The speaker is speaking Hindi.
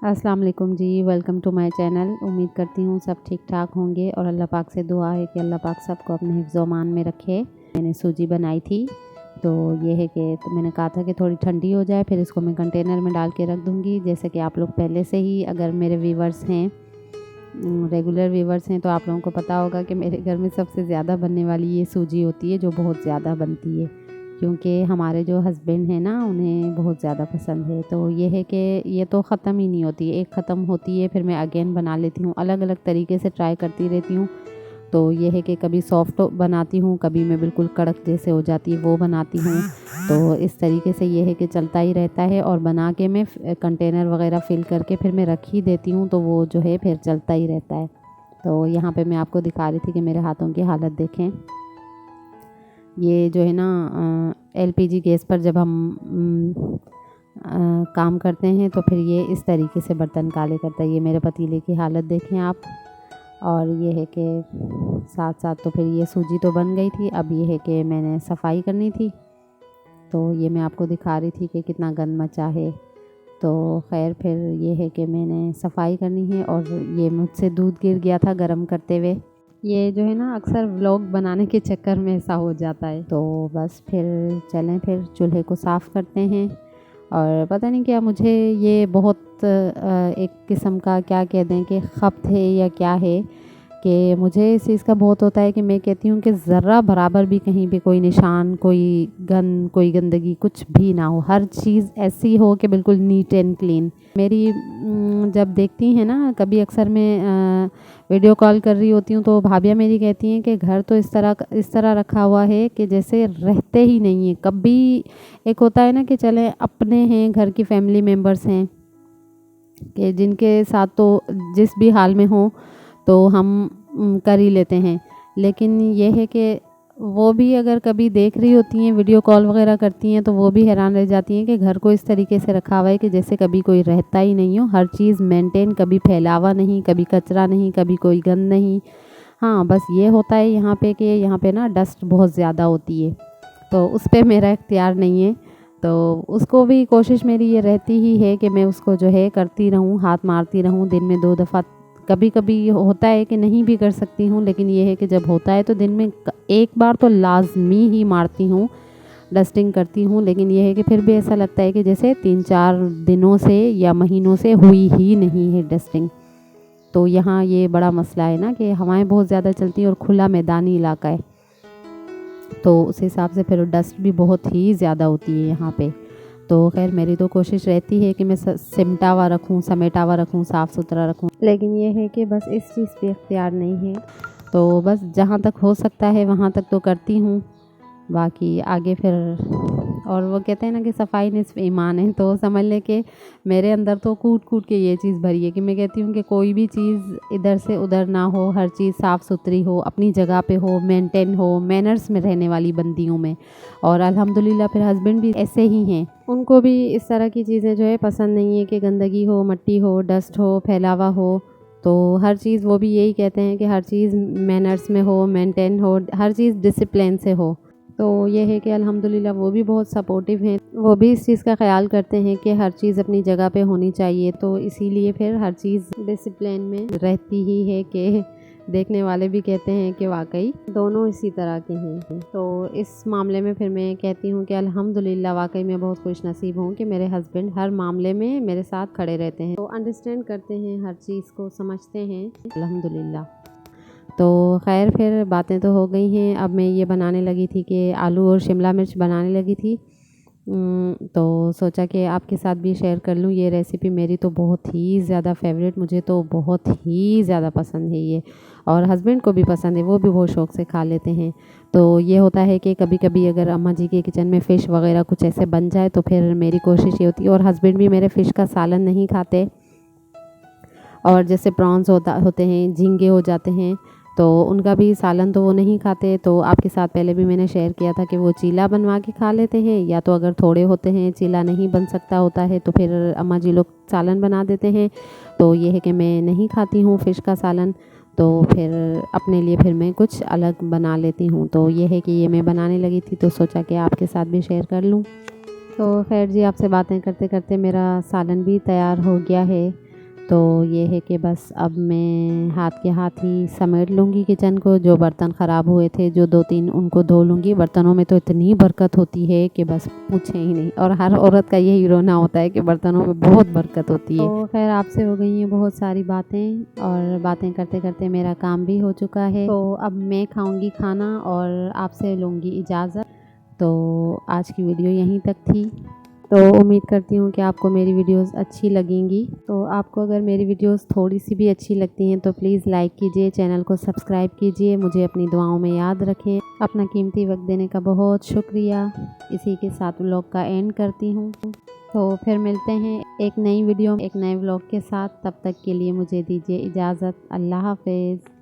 अस्सलाम वालेकुम जी, वेलकम टू माय चैनल। उम्मीद करती हूँ सब ठीक ठाक होंगे और अल्लाह पाक से दुआ है कि अल्लाह पाक सबको अपने हिफ्ज़ अमान में रखे। मैंने सूजी बनाई थी तो ये है कि मैंने कहा था कि थोड़ी ठंडी हो जाए फिर इसको मैं कंटेनर में डाल के रख दूँगी। जैसे कि आप लोग पहले से ही अगर मेरे व्यूवर्स हैं, रेगुलर व्यूवर्स हैं, तो आप लोगों को पता होगा कि मेरे घर में सबसे ज़्यादा बनने वाली ये सूजी होती है, जो बहुत ज़्यादा बनती है क्योंकि हमारे जो हस्बैंड हैं ना उन्हें बहुत ज़्यादा पसंद है। तो ये है कि ये तो ख़त्म ही नहीं होती, एक ख़त्म होती है फिर मैं अगेन बना लेती हूँ, अलग अलग तरीके से ट्राई करती रहती हूँ। तो ये है कि कभी सॉफ्ट बनाती हूँ, कभी मैं बिल्कुल कड़क जैसे हो जाती है वो बनाती हूँ। तो इस तरीके से ये है कि चलता ही रहता है और बना के मैं कंटेनर वगैरह फ़िल करके फिर मैं रख ही देती हूँ, तो वो जो है फिर चलता ही रहता है। तो यहाँ पे मैं आपको दिखा रही थी कि मेरे हाथों की हालत देखें। ये जो है ना एलपीजी गैस पर जब हम काम करते हैं तो फिर ये इस तरीके से बर्तन काले करता है। ये मेरे पतीले की हालत देखें आप। और ये है कि साथ साथ तो फिर ये सूजी तो बन गई थी, अब ये है कि मैंने सफाई करनी थी। तो ये मैं आपको दिखा रही थी कि कितना गंद मचा है। तो खैर फिर ये है कि मैंने सफाई करनी है और ये मुझसे दूध गिर गया था गरम करते हुए। ये जो है ना अक्सर व्लॉग बनाने के चक्कर में ऐसा हो जाता है। तो बस फिर चलें फिर चूल्हे को साफ़ करते हैं। और पता नहीं क्या मुझे ये बहुत एक किस्म का क्या कह दें कि खपत है या क्या है कि मुझे इस चीज़ का बहुत होता है कि मैं कहती हूँ कि ज़रा बराबर भी कहीं भी कोई निशान, कोई गंदगी कुछ भी ना हो, हर चीज़ ऐसी हो कि बिल्कुल नीट एंड क्लीन। मेरी जब देखती हैं ना कभी अक्सर मैं वीडियो कॉल कर रही होती हूँ तो भाभियाँ मेरी कहती हैं कि घर तो इस तरह रखा हुआ है कि जैसे रहते ही नहीं है कभी। एक होता है ना कि चले अपने हैं, घर की फैमिली मेम्बर्स हैं कि जिनके साथ तो जिस भी हाल में हो तो हम कर ही लेते हैं। लेकिन ये है कि वो भी अगर कभी देख रही होती हैं, वीडियो कॉल वगैरह करती हैं, तो वो भी हैरान रह जाती हैं कि घर को इस तरीके से रखा हुआ है कि जैसे कभी कोई रहता ही नहीं हो, हर चीज़ मेंटेन, कभी फैलावा नहीं, कभी कचरा नहीं, कभी कोई गंद नहीं। हाँ, बस ये होता है यहाँ पे कि यहाँ पे ना डस्ट बहुत ज़्यादा होती है, तो उस पर मेरा इख्तियार नहीं है। तो उसको भी कोशिश मेरी ये रहती ही है कि मैं उसको जो है करती रहूँ, हाथ मारती रहूँ दिन में 2 दफ़ा। कभी कभी होता है कि नहीं भी कर सकती हूँ, लेकिन ये है कि जब होता है तो दिन में एक बार तो लाजमी ही मारती हूँ, डस्टिंग करती हूँ। लेकिन ये है कि फिर भी ऐसा लगता है कि जैसे 3-4 दिनों से या महीनों से हुई ही नहीं है डस्टिंग। तो यहाँ ये बड़ा मसला है ना कि हवाएं बहुत ज़्यादा चलती हैं और खुला मैदानी इलाका है, तो उस हिसाब से फिर डस्ट भी बहुत ही ज़्यादा होती है यहाँ पे। तो खैर मेरी तो कोशिश रहती है कि मैं सिमटा हुआ रखूँ, समेटा हुआ रखूँ, साफ़ सुथरा रखूँ, लेकिन ये है कि बस इस चीज़ पे इख्तियार नहीं है। तो बस जहाँ तक हो सकता है वहाँ तक तो करती हूँ, बाकी आगे फिर और वो कहते हैं ना कि सफाई निस्फ़ ईमान है, तो समझ लें कि मेरे अंदर तो कूट कूट के ये चीज़ भरी है कि मैं कहती हूँ कि कोई भी चीज़ इधर से उधर ना हो, हर चीज़ साफ़ सुथरी हो, अपनी जगह पे हो, मेंटेन हो, मैनर्स में रहने वाली बंदी हूँ मैं। और अल्हम्दुलिल्लाह फिर हस्बैंड भी ऐसे ही हैं, उनको भी इस तरह की चीज़ें जो है पसंद नहीं है कि गंदगी हो, मट्टी हो, डस्ट हो, फैलावा हो। तो हर चीज़ वो भी यही कहते हैं कि हर चीज़ मैनर्स में हो, मेंटेन हो, हर चीज़ डिसिप्लिन से हो। तो ये है कि अल्हम्दुलिल्लाह वो भी बहुत सपोर्टिव हैं, वो भी इस चीज़ का ख़याल करते हैं कि हर चीज़ अपनी जगह पे होनी चाहिए। तो इसीलिए फिर हर चीज़ डिसिप्लिन में रहती ही है कि देखने वाले भी कहते हैं कि वाकई दोनों इसी तरह के हैं। तो इस मामले में फिर मैं कहती हूँ कि अल्हम्दुलिल्लाह वाकई मैं बहुत खुश नसीब हूँ कि मेरे हस्बैंड हर मामले में मेरे साथ खड़े रहते हैं, तो अंडरस्टैंड करते हैं, हर चीज़ को समझते हैं अल्हम्दुलिल्लाह। तो खैर फिर बातें तो हो गई हैं, अब मैं ये बनाने लगी थी कि आलू और शिमला मिर्च बनाने लगी थी। तो सोचा कि आपके साथ भी शेयर कर लूँ ये रेसिपी। मेरी तो बहुत ही ज़्यादा फेवरेट, मुझे तो बहुत ही ज़्यादा पसंद है ये, और हस्बैंड को भी पसंद है, वो भी बहुत शौक़ से खा लेते हैं। तो ये होता है कि कभी कभी अगर अम्मा जी के किचन में फ़िश वगैरह कुछ ऐसे बन जाए तो फिर मेरी कोशिश ये होती है, और हस्बैंड भी मेरे फ़िश का सालन नहीं खाते, और जैसे प्रॉन्स होते हैं, झींगे हो जाते हैं, तो उनका भी सालन तो वो नहीं खाते। तो आपके साथ पहले भी मैंने शेयर किया था कि वो चीला बनवा के खा लेते हैं, या तो अगर थोड़े होते हैं, चीला नहीं बन सकता होता है, तो फिर अम्मा जी लोग सालन बना देते हैं। तो ये है कि मैं नहीं खाती हूँ फ़िश का सालन, तो फिर अपने लिए फिर मैं कुछ अलग बना लेती हूँ। तो ये है कि ये मैं बनाने लगी थी, तो सोचा कि आपके साथ भी शेयर कर लूँ। तो खैर जी, आपसे बातें करते करते मेरा सालन भी तैयार हो गया है। तो ये है कि बस अब मैं हाथ के हाथ ही समेट लूँगी किचन को। जो बर्तन ख़राब हुए थे जो 2-3 उनको धो लूँगी। बर्तनों में तो इतनी बरकत होती है कि बस पूछें ही नहीं, और हर औरत का यही रोना होता है कि बर्तनों में बहुत बरकत होती है। तो खैर आपसे हो गई हैं बहुत सारी बातें, और बातें करते करते मेरा काम भी हो चुका है। तो अब मैं खाऊँगी खाना और आपसे लूँगी इजाज़त। तो आज की वीडियो यहीं तक थी। तो उम्मीद करती हूँ कि आपको मेरी वीडियोस अच्छी लगेंगी। तो आपको अगर मेरी वीडियोस थोड़ी सी भी अच्छी लगती हैं तो प्लीज़ लाइक कीजिए, चैनल को सब्सक्राइब कीजिए, मुझे अपनी दुआओं में याद रखें। अपना कीमती वक्त देने का बहुत शुक्रिया। इसी के साथ व्लॉग का एंड करती हूँ। तो फिर मिलते हैं एक नई वीडियो एक नए व्लॉग के साथ। तब तक के लिए मुझे दीजिए इजाज़त। अल्लाह हाफ़िज़।